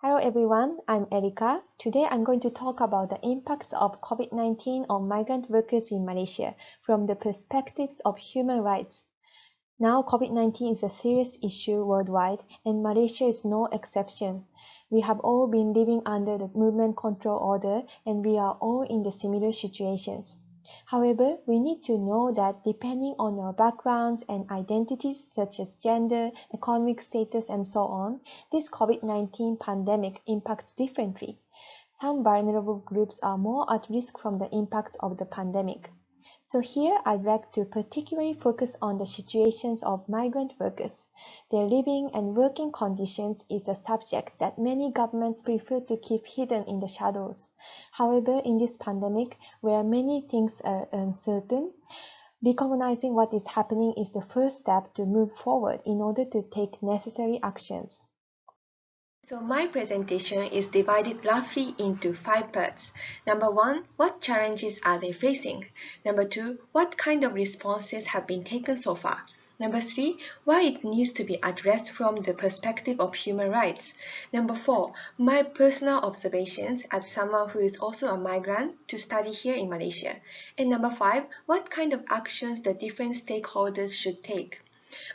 Hello everyone, I'm Erika. Today I'm going to talk about the impacts of COVID-19 on migrant workers in Malaysia from the perspectives of human rights. Now, COVID-19 is a serious issue worldwide, and Malaysia is no exception. We have all been living under the movement control order, and we are all in the similar situations. However, we need to know that depending on our backgrounds and identities such as gender, economic status, and so on, this COVID-19 pandemic impacts differently. Some vulnerable groups are more at risk from the impacts of the pandemic. So here I'd like to particularly focus on the situations of migrant workers. Their living and working conditions is a subject that many governments prefer to keep hidden in the shadows. However, in this pandemic, where many things are uncertain, recognizing what is happening is the first step to move forward in order to take necessary actions. So my presentation is divided roughly into 5 parts. Number 1, what challenges are they facing? Number 2, what kind of responses have been taken so far? Number 3, why it needs to be addressed from the perspective of human rights. Number 4, my personal observations as someone who is also a migrant to study here in Malaysia. And number 5, what kind of actions the different stakeholders should take.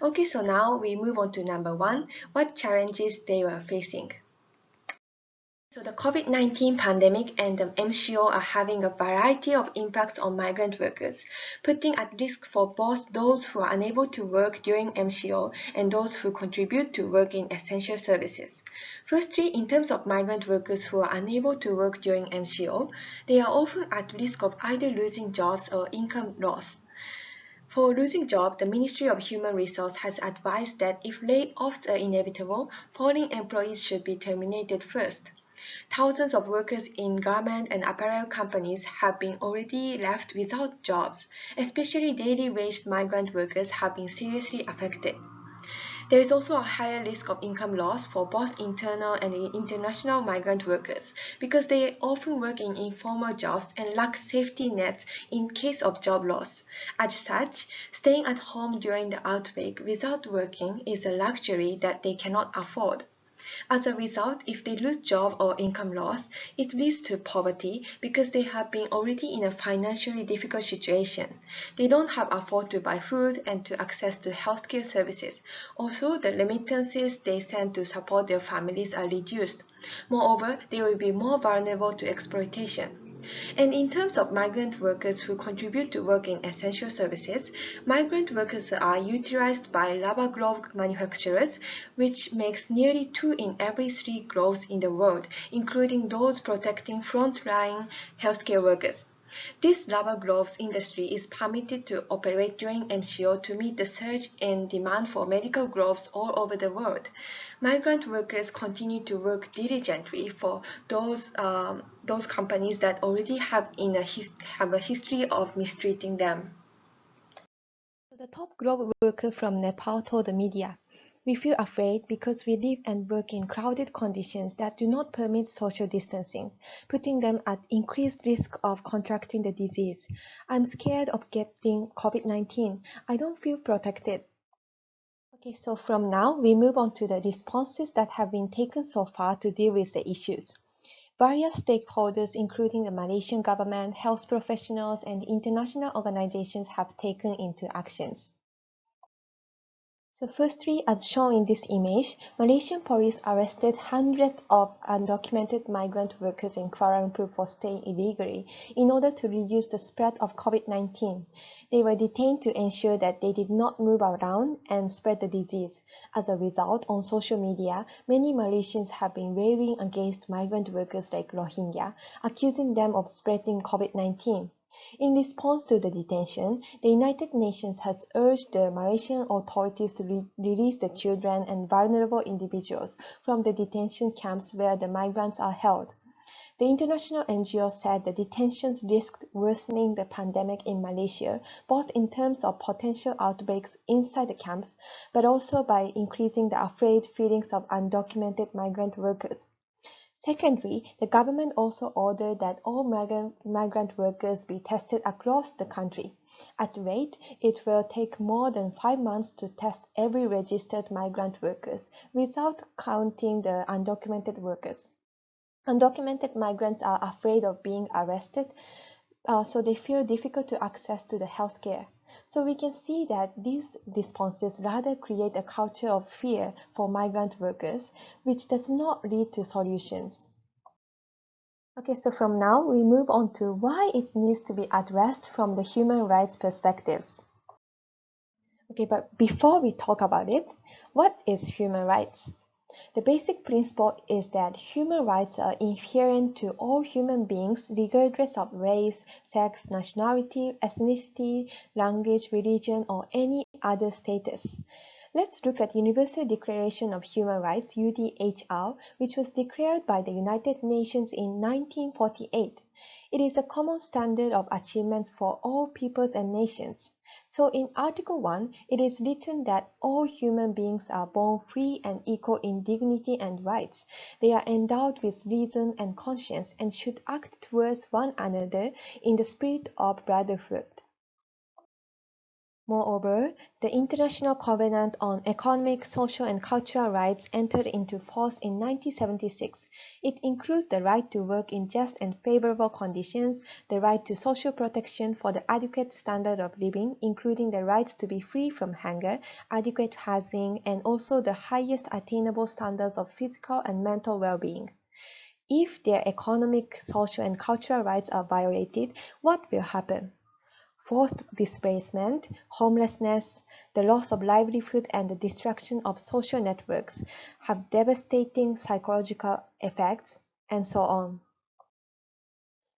Okay, so now we move on to number 1, what challenges they were facing. So the COVID-19 pandemic and the MCO are having a variety of impacts on migrant workers, putting at risk for both those who are unable to work during MCO and those who contribute to work in essential services. Firstly, in terms of migrant workers who are unable to work during MCO, they are often at risk of either losing jobs or income loss. For losing job, the Ministry of Human Resources has advised that if layoffs are inevitable, foreign employees should be terminated first. Thousands of workers in garment and apparel companies have been already left without jobs, especially daily wage migrant workers have been seriously affected. There is also a higher risk of income loss for both internal and international migrant workers because they often work in informal jobs and lack safety nets in case of job loss. As such, staying at home during the outbreak without working is a luxury that they cannot afford. As a result, if they lose job or income loss, it leads to poverty because they have been already in a financially difficult situation. They don't have afford to buy food and to access to healthcare services. Also, the remittances they send to support their families are reduced. Moreover, they will be more vulnerable to exploitation. And in terms of migrant workers who contribute to work in essential services, migrant workers are utilized by rubber glove manufacturers, which makes nearly 2 in every 3 gloves in the world, including those protecting frontline healthcare workers. This rubber gloves industry is permitted to operate during MCO to meet the surge in demand for medical gloves all over the world. Migrant workers continue to work diligently for those companies that already have a history of mistreating them. So the top glove worker from Nepal told the media, "We feel afraid because we live and work in crowded conditions that do not permit social distancing, putting them at increased risk of contracting the disease. I'm scared of getting COVID-19. I don't feel protected." Okay, so from now, we move on to the responses that have been taken so far to deal with the issues. Various stakeholders, including the Malaysian government, health professionals, and international organizations have taken into actions. So firstly, as shown in this image, Malaysian police arrested hundreds of undocumented migrant workers in Kuala Lumpur for staying illegally in order to reduce the spread of COVID-19. They were detained to ensure that they did not move around and spread the disease. As a result, on social media, many Malaysians have been railing against migrant workers like Rohingya, accusing them of spreading COVID-19. In response to the detention, the United Nations has urged the Malaysian authorities to release the children and vulnerable individuals from the detention camps where the migrants are held. The international NGO said the detentions risked worsening the pandemic in Malaysia, both in terms of potential outbreaks inside the camps, but also by increasing the afraid feelings of undocumented migrant workers. Secondly, the government also ordered that all migrant workers be tested across the country. At rate, it will take more than 5 months to test every registered migrant workers without counting the undocumented workers. Undocumented migrants are afraid of being arrested, so they feel difficult to access to the healthcare. So we can see that these responses rather create a culture of fear for migrant workers, which does not lead to solutions. Okay, so from now we move on to why it needs to be addressed from the human rights perspectives. Okay, but before we talk about it, what is human rights? The basic principle is that human rights are inherent to all human beings regardless of race, sex, nationality, ethnicity, language, religion, or any other status. Let's look at Universal Declaration of Human Rights, UDHR, which was declared by the United Nations in 1948. It is a common standard of achievements for all peoples and nations. So in Article 1, it is written that all human beings are born free and equal in dignity and rights. They are endowed with reason and conscience and should act towards one another in the spirit of brotherhood. Moreover, the International Covenant on Economic, Social and Cultural Rights entered into force in 1976. It includes the right to work in just and favorable conditions, the right to social protection for the adequate standard of living, including the right to be free from hunger, adequate housing, and also the highest attainable standards of physical and mental well-being. If their economic, social, and cultural rights are violated, what will happen? Forced displacement, homelessness, the loss of livelihood and the destruction of social networks have devastating psychological effects, and so on.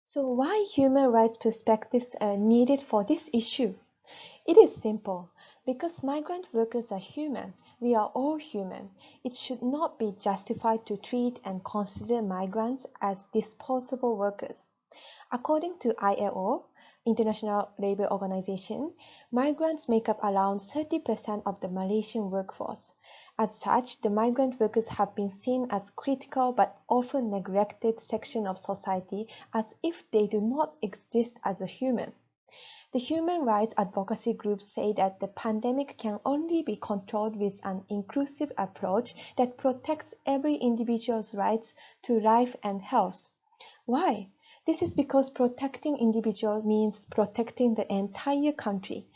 So why human rights perspectives are needed for this issue? It is simple. Because migrant workers are human, we are all human. It should not be justified to treat and consider migrants as disposable workers. According to ILO, International Labour Organization, migrants make up around 30% of the Malaysian workforce. As such, the migrant workers have been seen as critical but often neglected section of society as if they do not exist as a human. The human rights advocacy groups say that the pandemic can only be controlled with an inclusive approach that protects every individual's rights to life and health. Why? This is because protecting individuals means protecting the entire country.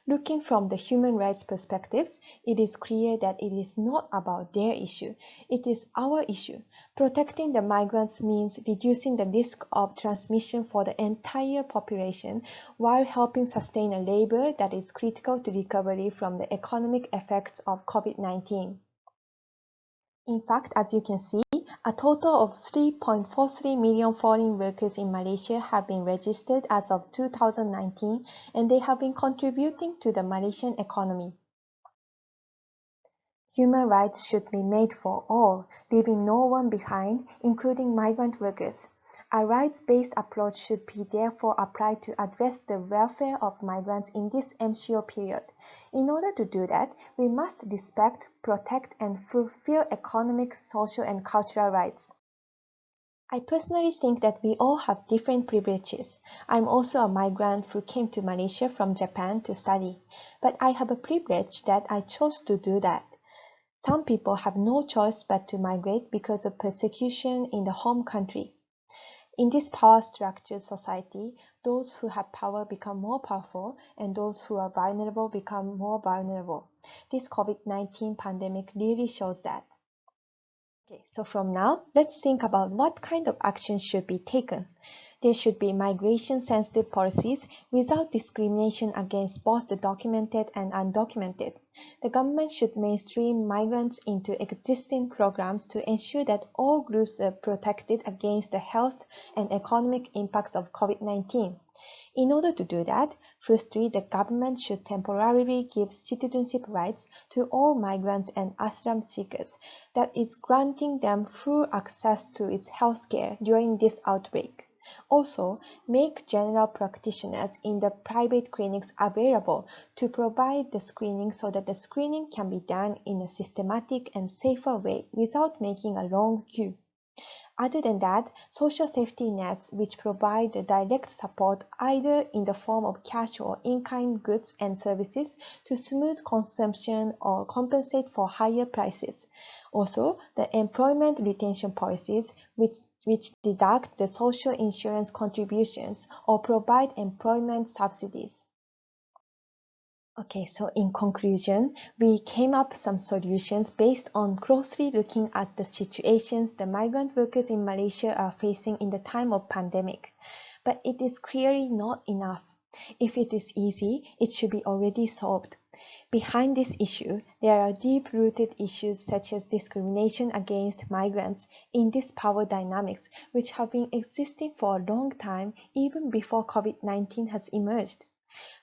Looking from the human rights perspectives, it is clear that it is not about their issue. It is our issue. Protecting the migrants means reducing the risk of transmission for the entire population while helping sustain a labor that is critical to recovery from the economic effects of COVID-19. In fact, as you can see, a total of 3.43 million foreign workers in Malaysia have been registered as of 2019, and they have been contributing to the Malaysian economy. Human rights should be made for all, leaving no one behind, including migrant workers. A rights-based approach should be therefore applied to address the welfare of migrants in this MCO period. In order to do that, we must respect, protect, and fulfill economic, social, and cultural rights. I personally think that we all have different privileges. I'm also a migrant who came to Malaysia from Japan to study, but I have a privilege that I chose to do that. Some people have no choice but to migrate because of persecution in the home country. In this power-structured society, those who have power become more powerful and those who are vulnerable become more vulnerable. This COVID-19 pandemic really shows that. Okay, so from now, let's think about what kind of action should be taken. There should be migration-sensitive policies without discrimination against both the documented and undocumented. The government should mainstream migrants into existing programs to ensure that all groups are protected against the health and economic impacts of COVID-19. In order to do that, firstly, the government should temporarily give citizenship rights to all migrants and asylum seekers, that is granting them full access to its healthcare during this outbreak. Also, make general practitioners in the private clinics available to provide the screening so that the screening can be done in a systematic and safer way without making a long queue. Other than that, social safety nets which provide the direct support either in the form of cash or in-kind goods and services to smooth consumption or compensate for higher prices. Also, the employment retention policies which deduct the social insurance contributions or provide employment subsidies. Okay, so in conclusion, we came up some solutions based on closely looking at the situations the migrant workers in Malaysia are facing in the time of pandemic. But it is clearly not enough. If it is easy, it should be already solved. Behind this issue, there are deep-rooted issues such as discrimination against migrants in these power dynamics, which have been existing for a long time even before COVID-19 has emerged.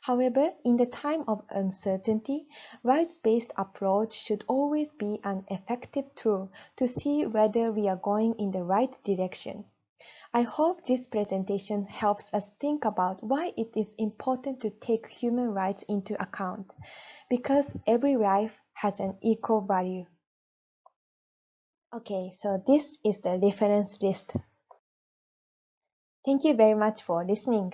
However, in the time of uncertainty, rights-based approach should always be an effective tool to see whether we are going in the right direction. I hope this presentation helps us think about why it is important to take human rights into account, because every life has an equal value. Okay, so this is the reference list. Thank you very much for listening.